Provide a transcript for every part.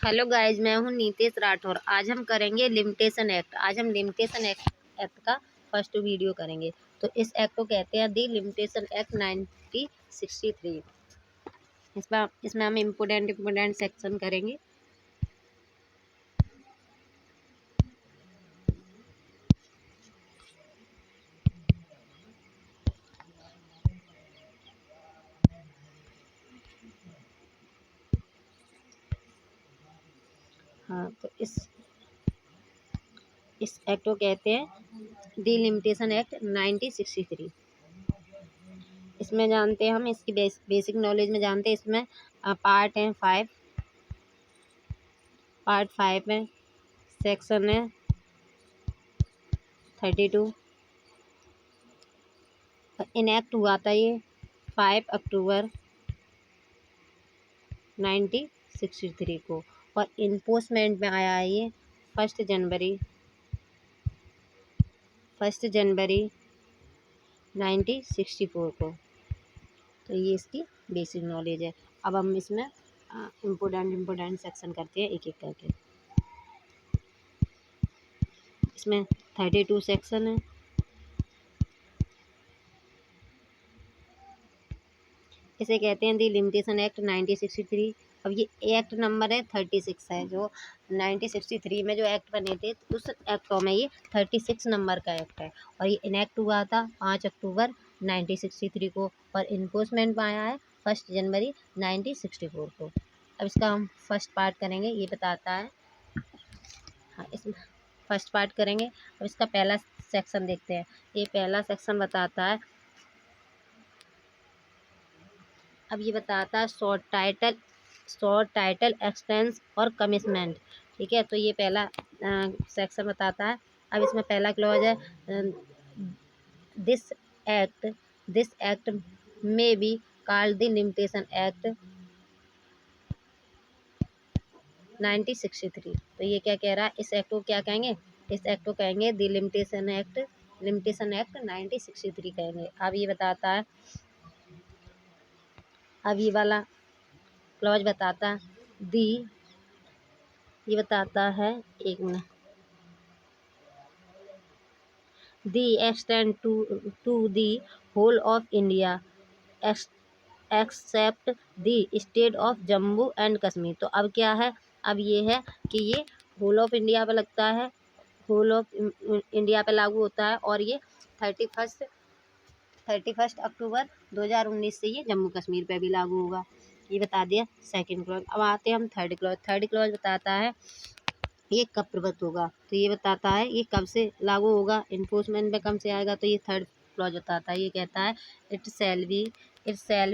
Hello guys, मैं हूँ नीतीश राठौर। आज हम करेंगे लिमिटेशन एक्ट। आज हम लिमिटेशन एक्ट का फर्स्ट वीडियो करेंगे। तो इस एक्ट को कहते हैं दी लिमिटेशन एक्ट 1963। इसमें हम इम्पोर्टेंट सेक्शन करेंगे। हाँ, तो इस एक्ट को कहते हैं दी लिमिटेशन एक्ट 1963। इसमें जानते हैं हम इसकी बेसिक नॉलेज में जानते हैं। इसमें पार्ट है 5। पार्ट 5 में सेक्शन है 32। इनएक्ट हुआ था ये 5 अक्टूबर 1963 को, और इन्फोर्समेंट में आया है ये 1 जनवरी 1964 को। तो ये इसकी बेसिक नॉलेज है। अब हम इसमें इम्पोर्टेंट सेक्शन करते हैं एक एक करके। इसमें 32 सेक्शन है। इसे कहते हैं दी लिमिटेशन एक्ट 1963। अब ये एक्ट नंबर है 36 है। जो 1963 में जो एक्ट बने थे उस एक्टों में ये 36 नंबर का एक्ट है, और ये इनएक्ट हुआ था 5 अक्टूबर 1963 को, और इन्फोर्समेंट में आया है 1 जनवरी 1964 को। अब इसका हम फर्स्ट पार्ट करेंगे। ये बताता है, हाँ, इसमें फर्स्ट पार्ट करेंगे। अब इसका पहला सेक्शन देखते हैं। ये पहला सेक्शन बताता है, अब ये बताता है शॉर्ट टाइटल एक्सटेंस और कमिटमेंट। ठीक है, तो ये पहला सेक्शन बताता है। अब इसमें पहला क्लॉज है, दिस एक्ट में be called the limitation act 1963। तो ये क्या कह रहा है, इस एक्ट को क्या कहेंगे? इस एक्ट को कहेंगे द लिमिटेशन एक्ट 1963 कहेंगे। अब ये बताता है, अब ये वाला क्लॉज बताता है ये बताता है, एक minute, the extend to the whole of India except the state of Jammu and Kashmir. तो अब क्या है, अब ये है कि ये होल ऑफ इंडिया पे लगता है, होल ऑफ इंडिया पे लागू होता है, और ये 31 अक्टूबर 2019 से ये जम्मू कश्मीर पे भी लागू होगा। ये बता दिया सेकंड क्लॉज। अब आते हैं हम थर्ड क्लॉज। थर्ड क्लॉज बताता है ये कब प्रवृत्त होगा। तो ये बताता है ये कब से लागू होगा, इन्फोर्समेंट में कब से आएगा। तो ये थर्ड क्लॉज बताता है। ये कहता है it shall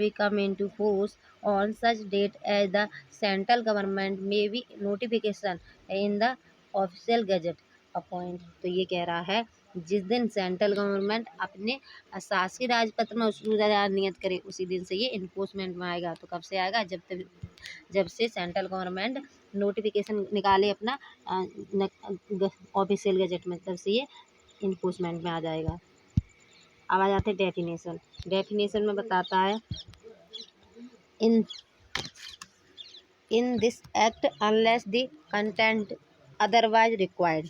be come into force on such date as the central government may by notification in the official gazette appoint. तो ये कह रहा है जिस दिन सेंट्रल गवर्नमेंट अपने शासकीय राजपत्र में उसकी नियत करे उसी दिन से ये इन्फोर्समेंट में आएगा। तो कब से आएगा, जब से सेंट्रल गवर्नमेंट नोटिफिकेशन निकाले अपना ऑफिशियल गजट में, तब से ये इन्फोर्समेंट में आ जाएगा। अब आ जाते हैं डेफिनेशन में बताता है in this act unless the content otherwise required.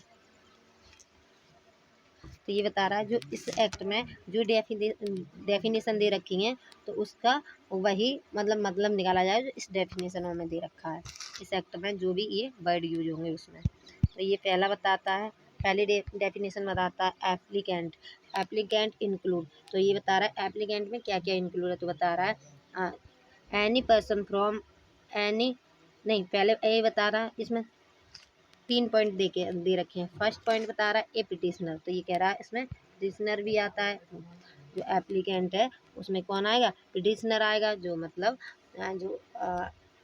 तो ये बता रहा है जो इस एक्ट में जो डेफिनेशन दे रखी है, तो उसका वही मतलब निकाला जाए जो इस डेफिनेशनों में दे रखा है। इस एक्ट में जो भी ये वर्ड यूज होंगे उसमें। तो ये पहला बताता है, पहली डेफिनेशन बताता है एप्लीकेंट इंक्लूड। तो ये बता रहा है एप्लीकेंट में क्या क्या इंक्लूड है। तो बता रहा है एनी पर्सन फ्रॉम एनी, नहीं, पहले ये बता रहा है, इसमें 3 पॉइंट दे रखे हैं। फर्स्ट पॉइंट बता रहा है ए पिटिशनर। तो ये कह रहा है इसमें पिटिशनर भी आता है। जो एप्लीकेंट है उसमें कौन आएगा, पिटिशनर आएगा, जो मतलब जो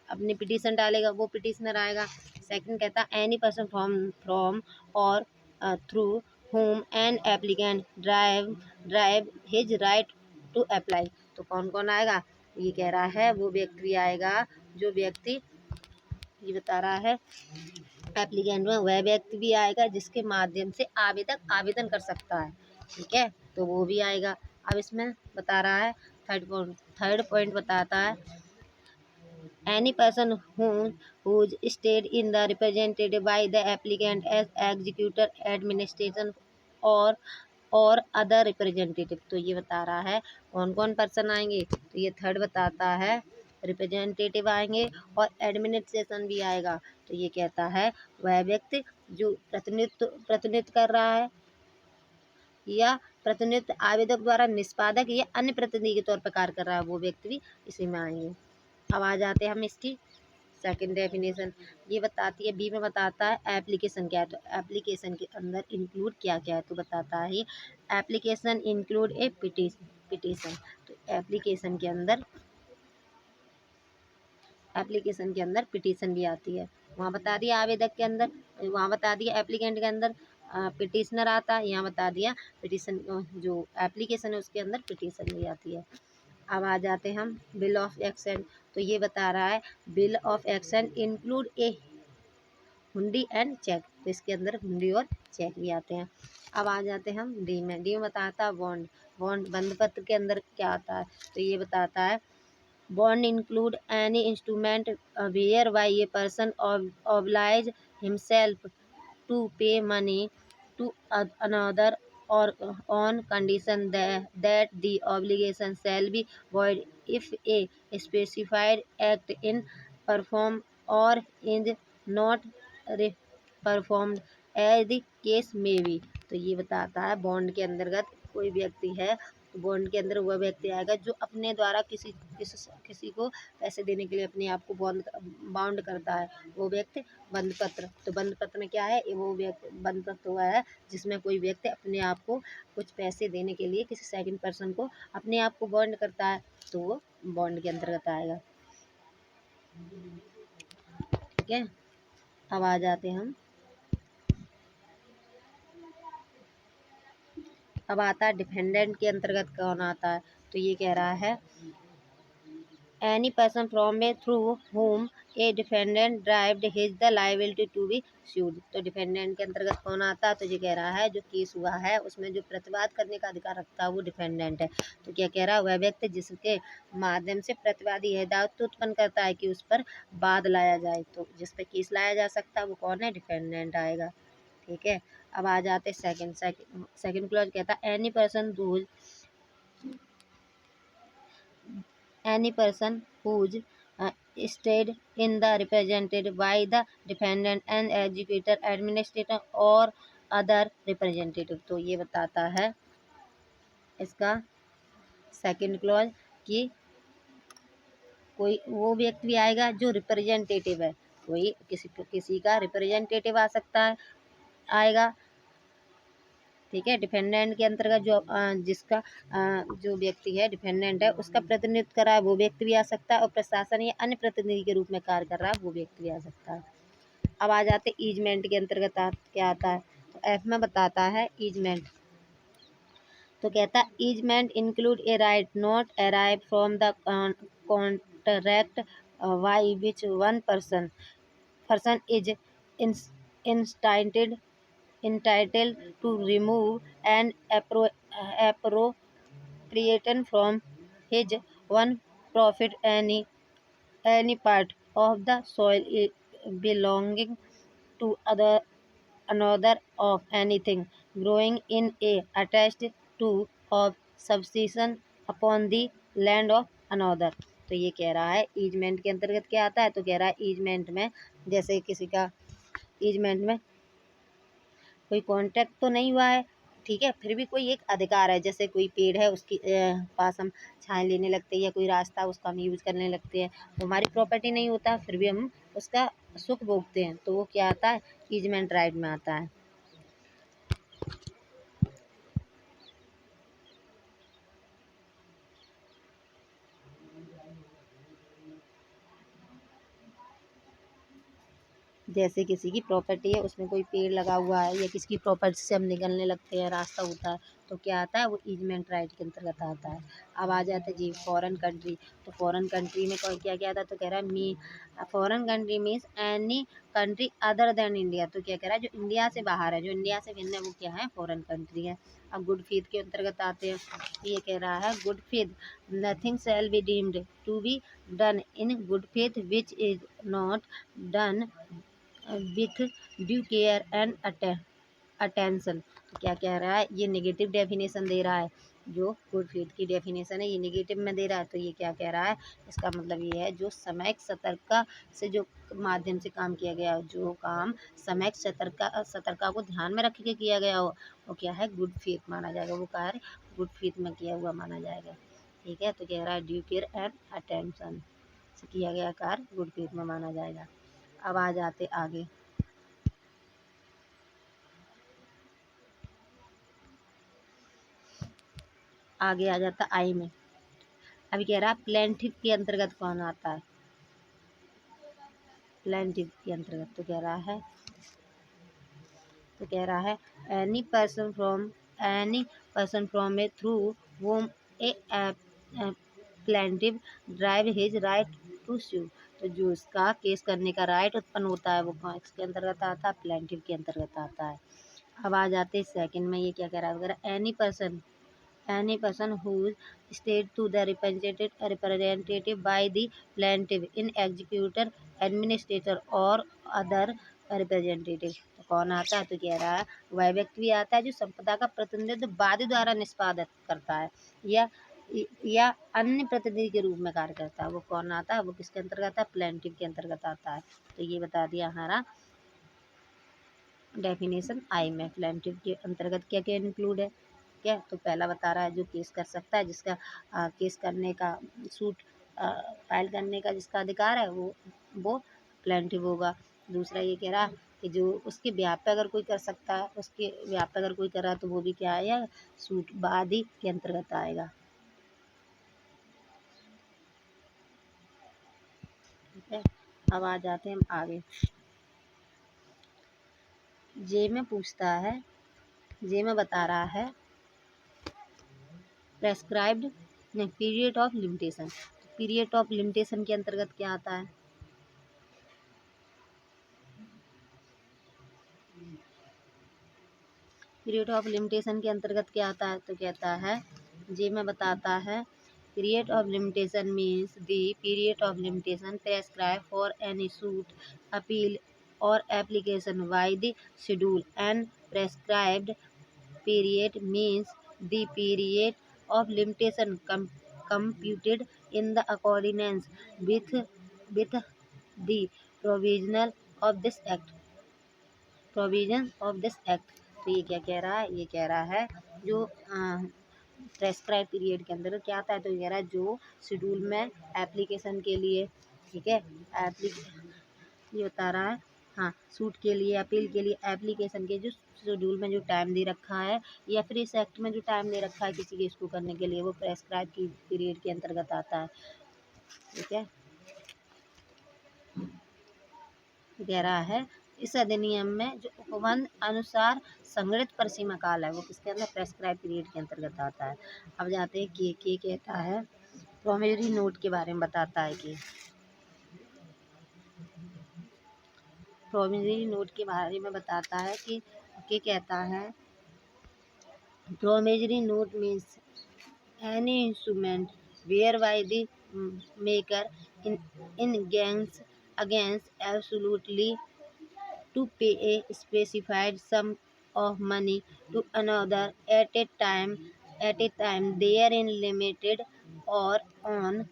अपनी पिटिशन डालेगा वो पिटिशनर आएगा। सेकंड कहता है any person from or through whom an applicant derive his right to apply. तो कौन कौन आएगा, ये कह रहा है वो व्यक्ति आएगा, जो व्यक्ति, ये बता रहा है एप्लीकेंट में वह व्यक्ति भी आएगा जिसके माध्यम से आवेदक आवेदन कर सकता है। ठीक है, तो वो भी आएगा। अब इसमें बता रहा है थर्ड पॉइंट बताता है Any person whose stayed in the represented by the applicant as executor, administration और अदर रिप्रेजेंटेटिव। तो ये बता रहा है कौन कौन पर्सन आएंगे। तो ये थर्ड बताता है रिप्रेजेंटेटिव आएंगे और एडमिनिस्ट्रेशन भी आएगा। तो ये कहता है वह व्यक्ति जो प्रतिनिधित्व कर रहा है या प्रतिनिधित्व आवेदक द्वारा निष्पादक या अन्य प्रतिनिधि के तौर पर कार्य कर रहा है, वो व्यक्ति भी इसी में आएंगे। अब आ जाते हैं हम इसकी सेकंड डेफिनेशन। ये बताती है, बी में बताता है एप्लीकेशन क्या है। तो एप्लीकेशन के अंदर इंक्लूड क्या क्या है, तो बताता है एप्लीकेशन इंक्लूड ए पिटीशन। तो एप्लीकेशन के अंदर पिटीशन भी आती है। वहाँ बता दिया आवेदक के अंदर, वहाँ बता दिया एप्लीकेंट के अंदर पिटिशनर आता है, यहाँ बता दिया पिटीशन जो एप्लीकेशन है उसके अंदर पिटीशन भी आती है। अब आ जाते हैं हम बिल ऑफ एक्शन। तो ये बता रहा है बिल ऑफ एक्शन इंक्लूड ए हुंडी एंड चेक। तो इसके अंदर हुंडी और चेक भी आते हैं। अब आ जाते हैं हम डी में। डी में बताता है बॉन्ड बंद पत्र के अंदर क्या आता है। तो ये बताता है bond include any instrument whereby a person oblige himself to pay money to another or on condition that the obligation shall be void if a specified act in perform or is not performed as the case may be। तो ये बताता है bond के अंतर्गत कोई व्यक्ति है, तो बॉन्ड के अंदर वह व्यक्ति आएगा जो अपने द्वारा किसी को पैसे देने के लिए अपने आप को बाउंड करता है, वो व्यक्ति बंद पत्र। तो बंद पत्र में क्या है, वो व्यक्ति बंद पत्र हुआ है जिसमें कोई व्यक्ति अपने आप को कुछ पैसे देने के लिए किसी सेकंड पर्सन को अपने आप को बॉन्ड करता है, तो वो बॉन्ड के अंतर्गत आएगा। ठीक है, अब आ जाते हम, अब आता है डिफेंडेंट के अंतर्गत कौन आता है। तो ये कह रहा है any person from a through whom a defendant derived his the liability to be sued। तो डिफेंडेंट के अंतर्गत कौन आता है, तो ये कह रहा है जो केस हुआ है उसमें जो प्रतिवाद करने का अधिकार रखता है वो डिफेंडेंट है। तो क्या कह रहा है, वह व्यक्ति जिसके माध्यम से प्रतिवादी यह दायित्व उत्पन्न करता है कि उस पर वाद लाया जाए, तो जिस पर केस लाया जा सकता है वो कौन है, डिफेंडेंट आएगा। ठीक है, अब आ जाते सेकंड क्लॉज कहता है any person whose stayed in the represented by the defendant and executor, administrator or other representative। तो ये बताता है इसका सेकंड क्लॉज कि कोई वो व्यक्ति भी आएगा जो रिप्रेजेंटेटिव है, कोई किसी का रिप्रेजेंटेटिव आ सकता है, आएगा। ठीक है, डिफेंडेंट के अंतर्गत जो जिसका जो व्यक्ति है डिफेंडेंट है उसका प्रतिनिधित्व कर रहा है वो व्यक्ति भी आ सकता है, और प्रशासन या अन्य प्रतिनिधि के रूप में कार्य कर रहा है वो व्यक्ति भी आ सकता है। अब आ जाते ईजमेंट के अंतर्गत क्या आता है। तो एफ में बताता है ईजमेंट। तो कहता है easement include A right not arrive from the contract by which one person is entitled to remove an appropriation from his one profit any part of the soil belonging to another of anything growing in a attached to of subsistence upon the land of another। तो ये कह रहा है easement के अंतर्गत क्या आता है। तो कह रहा है ईजमेंट में जैसे किसी का ईजमेंट में कोई कॉन्ट्रैक्ट तो नहीं हुआ है, ठीक है, फिर भी कोई एक अधिकार है, जैसे कोई पेड़ है उसकी पास हम छाए लेने लगते हैं या कोई रास्ता उसका हम यूज़ करने लगते हैं, तो हमारी प्रॉपर्टी नहीं होता फिर भी हम उसका सुख भोगते हैं, तो वो क्या आता है, ईजमेंट राइट में आता है। जैसे किसी की प्रॉपर्टी है उसमें कोई पेड़ लगा हुआ है या किसी की प्रॉपर्टी से हम निकलने लगते हैं, रास्ता होता है, तो क्या आता है, वो ईजमेंट राइट के अंतर्गत आता है। अब आ जाते हैं जी फॉरेन कंट्री। तो फॉरेन कंट्री में क्या क्या था, तो कह रहा है foreign country means any country other than India. तो क्या कह रहा है, जो इंडिया से बाहर है, जो इंडिया से भिन्न है, वो क्या है, फॉरेन कंट्री है। अब गुड फेथ के अंतर्गत आते हैं। ये कह रहा है good faith, nothing shall be deemed to be done in good faith which is not done with due care and attention. तो क्या कह रहा है, ये नेगेटिव डेफिनेशन दे रहा है। जो गुड फेथ की डेफिनेशन है ये नेगेटिव में दे रहा है। तो ये क्या कह रहा है, इसका मतलब ये है जो समयक सतर्कता से जो माध्यम से काम किया गया हो, जो काम समयक सतर्कता को ध्यान में रख के किया गया हो, वो क्या है, गुड फेथ माना जाएगा। वो कार्य गुड फेथ में किया हुआ माना जाएगा। ठीक है, तो कह रहा है ड्यू केयर एंड अटेंशन से किया गया कार्य गुड फेथ में माना जाएगा। अब आ जाते आगे। आगे आ जाता आई में। अभी कह रहा है प्लेंटिव के अंतर्गत कौन आता है, प्लेंटिव के अंतर्गत। तो कह रहा है any person from a through whom a plaintiff derive his right to sue। तो जो इसका केस करने का राइट उत्पन्न होता है, वो किसके अंतर्गत आता है, प्लेंटिव के अंतर्गत आता है। अब आ जाते सेकंड में। ये क्या कह रहा है, अगर any person who state to the representative by the plaintiff in executor administrator or other representative। तो कौन आता है, तो कह रहा है वह व्यक्ति भी आता है जो संपदा का प्रतिनिधित्व वादी द्वारा निष्पादित करता है या अन्य प्रतिनिधि के रूप में कार्य करता है। वो कौन आता है, वो किसके अंतर्गत आता है, प्लेंटिव के अंतर्गत आता है। तो ये बता दिया हमारा डेफिनेशन आई में। प्लेंटिव के अंतर्गत क्या क्या इंक्लूड है, क्या तो पहला बता रहा है जो केस कर सकता है, जिसका केस करने का सूट फाइल करने का जिसका अधिकार है, वो प्लेंटिव होगा। दूसरा ये कह रहा है कि जो उसके ब्याह पे अगर कोई कर सकता है, उसके ब्याह पे अगर कोई कर रहा है, तो वो भी क्या आएगा, सूट वादी के अंतर्गत आएगा। ठीक है, अब आ जाते हैं हम आगे। जे में पूछता है, जे में बता रहा है prescribed period of limitation. Period of limitation के अंतर्गत क्या आता है, पीरियड ऑफ लिमिटेशन के अंतर्गत क्या आता है, तो कहता है जी में बताता है period of limitation means the period of limitation prescribe for any suit appeal और application by the schedule and prescribed period means the period of limitation computed in the accordance with the provision of this act। तो ये क्या कह रहा है, ये कह रहा है जो प्रेस्क्राइब पीरियड के अंदर क्या आता है, तो ये कह रहा है जो शेड्यूल में एप्लीकेशन के लिए, ठीक है, ये बता रहा है, हाँ, सूट के लिए, अपील के लिए, एप्लीकेशन के जो शेड्यूल में जो टाइम दे रखा है, या फिर इस एक्ट में जो टाइम दे रखा है किसी केस को करने के लिए, वो प्रेस्क्राइब की पीरियड के अंतर्गत आता है। ठीक है, कह रहा है इस अधिनियम में जो उपबंध अनुसार संगठित परिसीमा काल है, वो किसके अंदर, प्रेस्क्राइब पीरियड के अंतर्गत आता है। अब जाते हैं के कहता है प्रोमिसरी नोट के बारे में बताता है कि प्रोमिसरी नोट के बारे में बताता है कि कहता है promissory note means any instrument whereby the maker in against absolutely to pay a specified sum of money to another at a time therein limited or on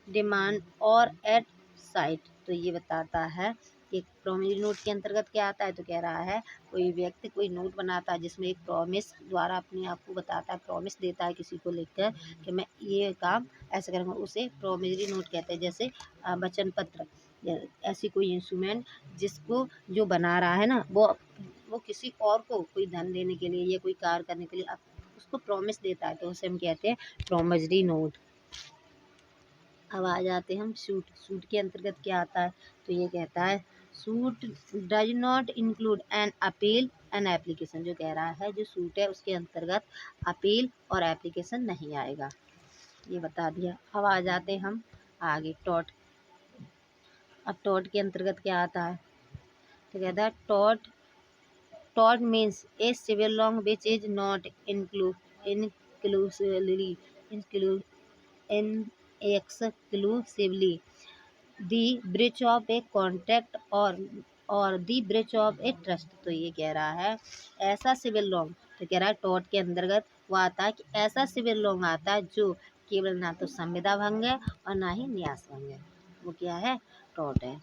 demand और एट साइट। तो ये बताता है कि प्रोमिसरी नोट के अंतर्गत क्या आता है, तो कह रहा है कोई व्यक्ति कोई नोट बनाता है जिसमें एक प्रॉमिस द्वारा अपने आप को बताता है, प्रॉमिस देता है किसी को लिखकर कि मैं ये काम ऐसे करूँगा, उसे प्रोमिसरी नोट कहते हैं। जैसे वचन पत्र, ऐसी कोई इंस्ट्रूमेंट जिसको जो बना रहा है ना, वो किसी और को कोई धन देने के लिए या कोई कार्य करने के लिए उसको प्रॉमिस देता है, तो उसे हम कहते हैं प्रोमिसरी नोट। अब आ जाते हैं हम सूट के अंतर्गत क्या आता है, तो ये कहता है suit does not include an appeal an application, जो कह रहा है जो सूट है उसके अंतर्गत अपील और एप्लीकेशन नहीं आएगा, ये बता दिया। अब आ जाते हम आगे टॉट। अब टॉट के अंतर्गत क्या आता है, तो कहता है टॉट means a civil long which is not inclusively exclusively the breach of a contract or the breach of a trust. तो ये कह रहा है ऐसा सिविल लॉन्ग, तो कह रहा है टॉट के अंतर्गत वो आता है कि ऐसा सिविल लॉन्ग आता है जो केवल ना तो संविदा भंग है और ना ही न्यास भंग है, वो क्या है, टॉट है।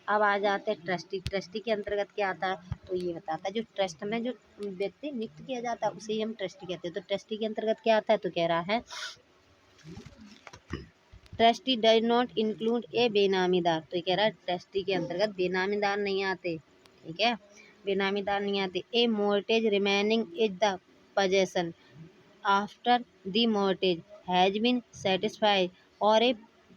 अब आ जाते हैं ट्रस्टी। ट्रस्टी के अंतर्गत क्या आता है, तो ये बताता है जो ट्रस्ट में जो व्यक्ति नियुक्त किया जाता है उसे ही हम ट्रस्टी कहते हैं। तो ट्रस्टी के अंतर्गत क्या आता है, तो कह रहा है ट्रस्टी डज नॉट इंक्लूड ए बेनामीदार। तो ये कह रहा है ट्रस्टी के अंतर्गत बेनामीदार नहीं आते, ठीक है, बेनामीदार नहीं आते। A mortgage remaining is the possession after the mortgage has been satisfied और a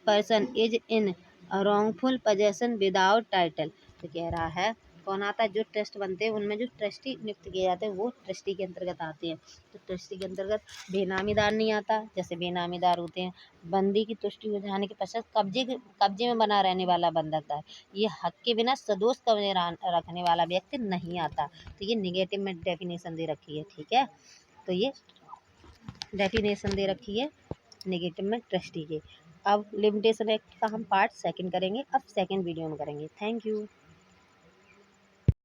person is in wrongful possession without title. तो कह रहा है कौन आता है, जो ट्रस्ट बनते हैं उनमें जो ट्रस्टी नियुक्त किए जाते हैं वो ट्रस्टी के अंतर्गत आते हैं। तो ट्रस्टी के अंतर्गत बेनामीदार नहीं आता, जैसे बेनामीदार होते हैं बंदी की तुष्टि हो जाने के पश्चात कब्जे में बना रहने वाला बंधकदार, ये हक के बिना सदोष कब्जे रखने वाला व्यक्ति नहीं आता। तो ये निगेटिव में डेफिनेशन दे रखी है, ठीक है, तो ये डेफिनेशन दे रखी है नेगेटिव में ट्रस्टी के। अब लिमिटेशन एक्ट का हम पार्ट सेकंड करेंगे, अब सेकंड वीडियो में करेंगे। Thank you.